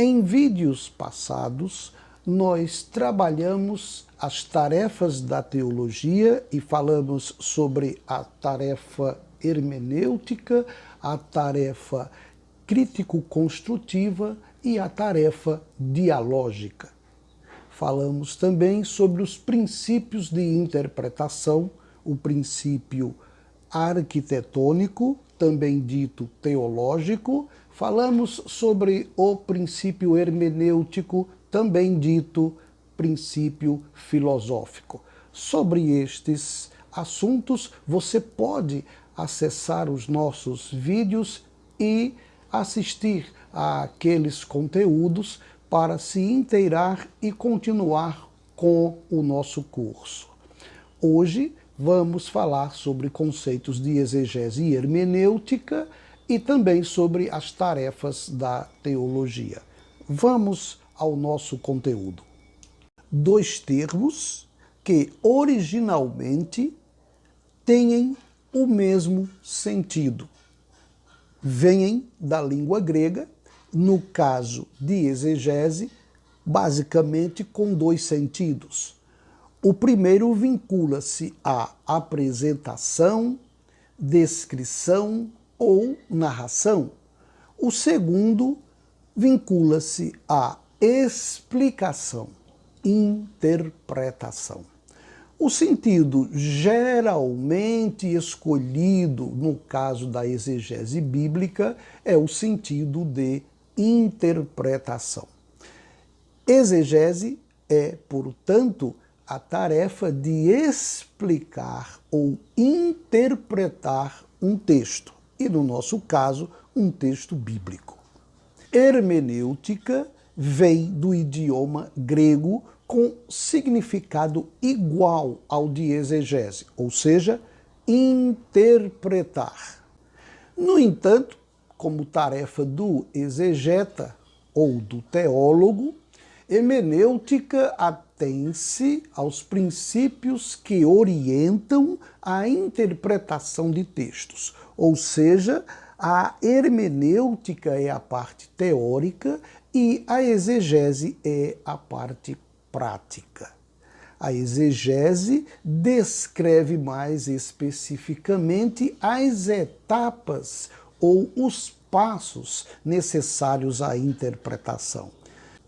Em vídeos passados, nós trabalhamos as tarefas da teologia e falamos sobre a tarefa hermenêutica, a tarefa crítico-construtiva e a tarefa dialógica. Falamos também sobre os princípios de interpretação, o princípio arquitetônico, também dito teológico. Falamos sobre o princípio hermenêutico, também dito princípio filosófico. Sobre estes assuntos, você pode acessar os nossos vídeos e assistir àqueles conteúdos para se inteirar e continuar com o nosso curso. Hoje vamos falar sobre conceitos de exegese e hermenêutica e também sobre as tarefas da teologia. Vamos ao nosso conteúdo. Dois termos que originalmente têm o mesmo sentido. Vêm da língua grega, no caso de exegese, basicamente com dois sentidos. O primeiro vincula-se à apresentação, descrição ou narração. O segundo vincula-se à explicação, interpretação. O sentido geralmente escolhido no caso da exegese bíblica é o sentido de interpretação. Exegese é, portanto, a tarefa de explicar ou interpretar um texto, e no nosso caso, um texto bíblico. Hermenêutica vem do idioma grego com significado igual ao de exegese, ou seja, interpretar. No entanto, como tarefa do exegeta ou do teólogo, hermenêutica atém-se aos princípios que orientam a interpretação de textos, ou seja, a hermenêutica é a parte teórica e a exegese é a parte prática. A exegese descreve mais especificamente as etapas ou os passos necessários à interpretação.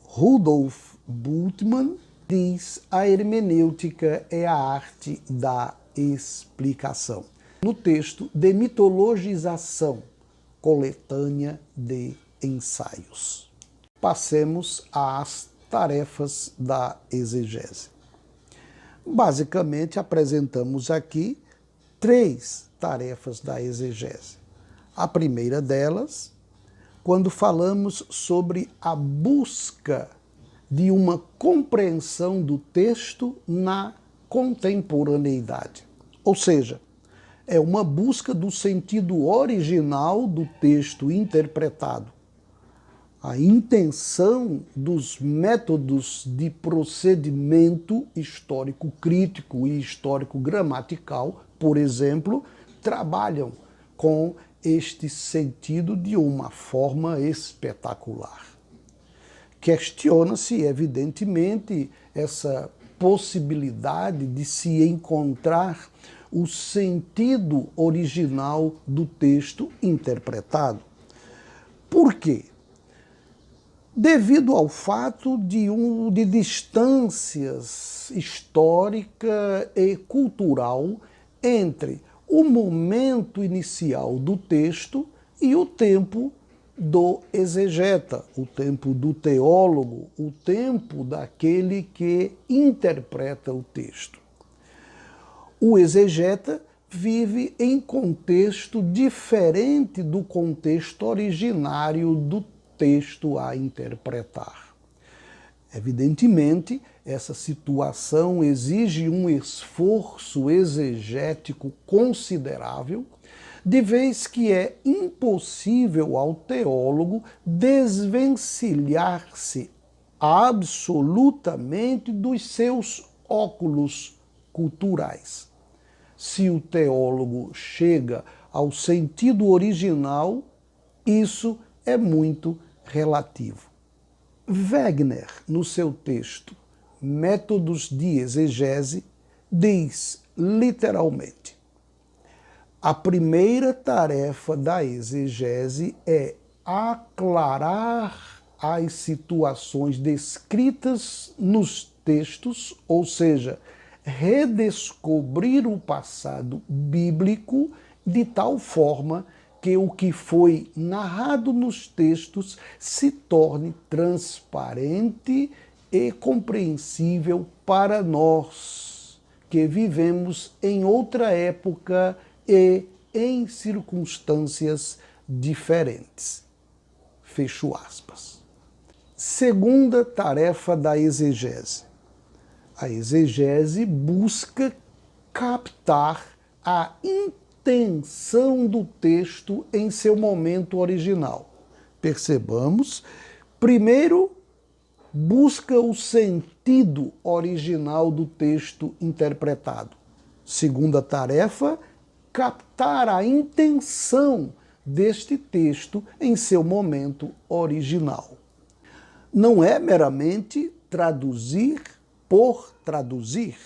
Rudolf Bultmann diz: a hermenêutica é a arte da explicação. No texto de mitologização, coletânea de ensaios. Passemos às tarefas da exegese. Basicamente, apresentamos aqui três tarefas da exegese. A primeira delas, quando falamos sobre a busca de uma compreensão do texto na contemporaneidade. Ou seja, é uma busca do sentido original do texto interpretado. A intenção dos métodos de procedimento histórico-crítico e histórico-gramatical, por exemplo, trabalham com este sentido de uma forma espetacular. Questiona-se, evidentemente, essa possibilidade de se encontrar o sentido original do texto interpretado. Por quê? Devido ao fato de distâncias histórica e cultural entre o momento inicial do texto e o tempo do exegeta, o tempo do teólogo, o tempo daquele que interpreta o texto. O exegeta vive em contexto diferente do contexto originário do texto a interpretar. Evidentemente, essa situação exige um esforço exegético considerável, de vez que é impossível ao teólogo desvencilhar-se absolutamente dos seus óculos culturais. Se o teólogo chega ao sentido original, isso é muito relativo. Wegener, no seu texto Métodos de Exegese, diz literalmente: a primeira tarefa da exegese é aclarar as situações descritas nos textos, ou seja, redescobrir o passado bíblico de tal forma que o que foi narrado nos textos se torne transparente e compreensível para nós, que vivemos em outra época e em circunstâncias diferentes. Fecho aspas. Segunda tarefa da exegese. A exegese busca captar a intenção do texto em seu momento original. Percebamos, primeiro, busca o sentido original do texto interpretado. Segunda tarefa, captar a intenção deste texto em seu momento original. Não é meramente traduzir por traduzir.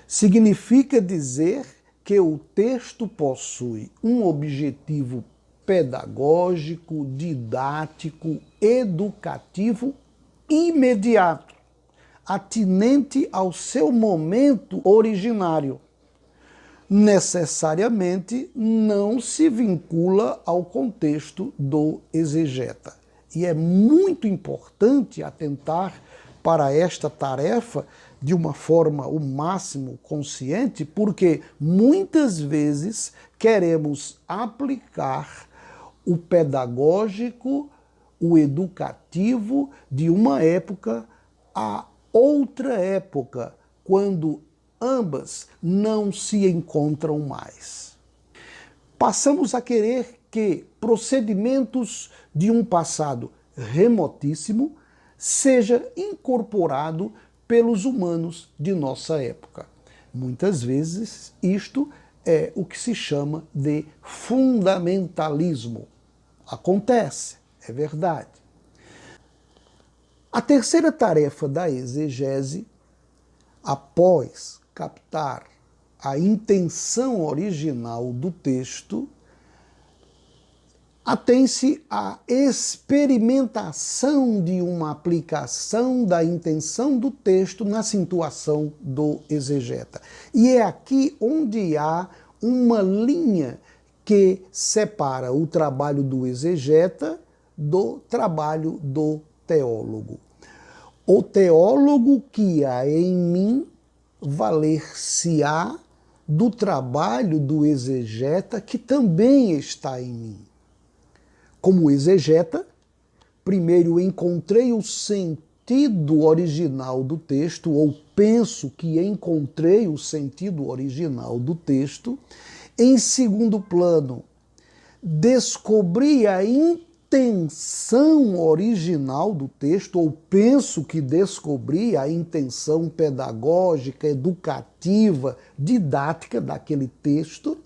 Significa dizer que o texto possui um objetivo pedagógico, didático, educativo imediato, atinente ao seu momento originário. Necessariamente não se vincula ao contexto do exegeta. E é muito importante atentar para esta tarefa de uma forma o máximo consciente, porque muitas vezes queremos aplicar o pedagógico, o educativo de uma época a outra época, quando ambas não se encontram mais. Passamos a querer que procedimentos de um passado remotíssimo seja incorporado pelos humanos de nossa época. Muitas vezes isto é o que se chama de fundamentalismo. Acontece, é verdade. A terceira tarefa da exegese, após captar a intenção original do texto, atém-se à experimentação de uma aplicação da intenção do texto na situação do exegeta. E é aqui onde há uma linha que separa o trabalho do exegeta do trabalho do teólogo. O teólogo que há em mim valer-se-á do trabalho do exegeta que também está em mim. Como exegeta, primeiro encontrei o sentido original do texto, ou penso que encontrei o sentido original do texto. Em segundo plano, descobri a intenção original do texto, ou penso que descobri a intenção pedagógica, educativa, didática daquele texto.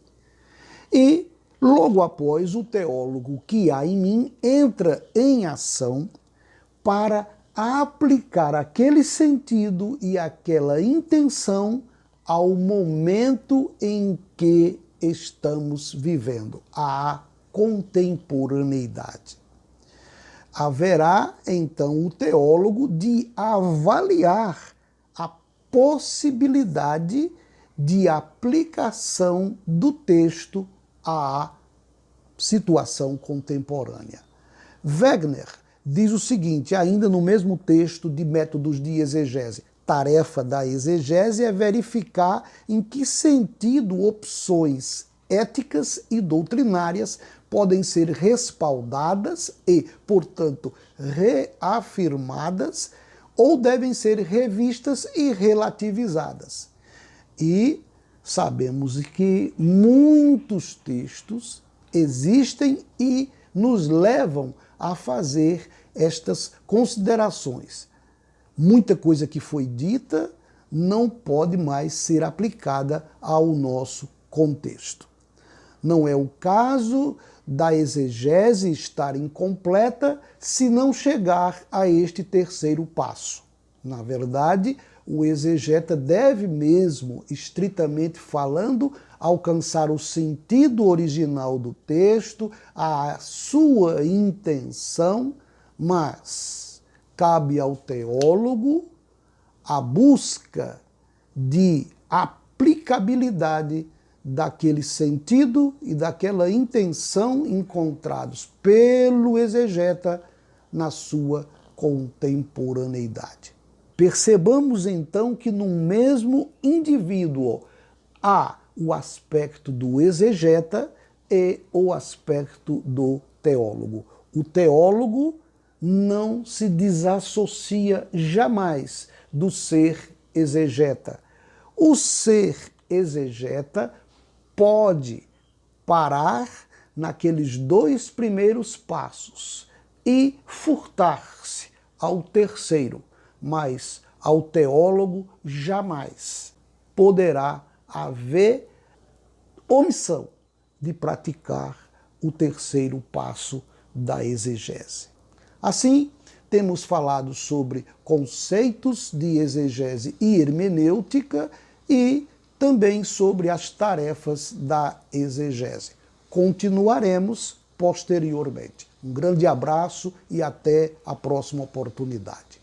E logo após, o teólogo que há em mim entra em ação para aplicar aquele sentido e aquela intenção ao momento em que estamos vivendo, à contemporaneidade. Haverá, então, o teólogo de avaliar a possibilidade de aplicação do texto à situação contemporânea. Wegener diz o seguinte, ainda no mesmo texto de Métodos de Exegese: tarefa da exegese é verificar em que sentido opções éticas e doutrinárias podem ser respaldadas e, portanto, reafirmadas, ou devem ser revistas e relativizadas. E sabemos que muitos textos existem e nos levam a fazer estas considerações. Muita coisa que foi dita não pode mais ser aplicada ao nosso contexto. Não é o caso da exegese estar incompleta se não chegar a este terceiro passo. Na verdade, o exegeta deve mesmo, estritamente falando, alcançar o sentido original do texto, a sua intenção, mas cabe ao teólogo a busca de aplicabilidade daquele sentido e daquela intenção encontrados pelo exegeta na sua contemporaneidade. Percebamos então que no mesmo indivíduo há o aspecto do exegeta e o aspecto do teólogo. O teólogo não se desassocia jamais do ser exegeta. O ser exegeta pode parar naqueles dois primeiros passos e furtar-se ao terceiro, mas ao teólogo jamais poderá haver omissão de praticar o terceiro passo da exegese. Assim, temos falado sobre conceitos de exegese e hermenêutica e também sobre as tarefas da exegese. Continuaremos posteriormente. Um grande abraço e até a próxima oportunidade.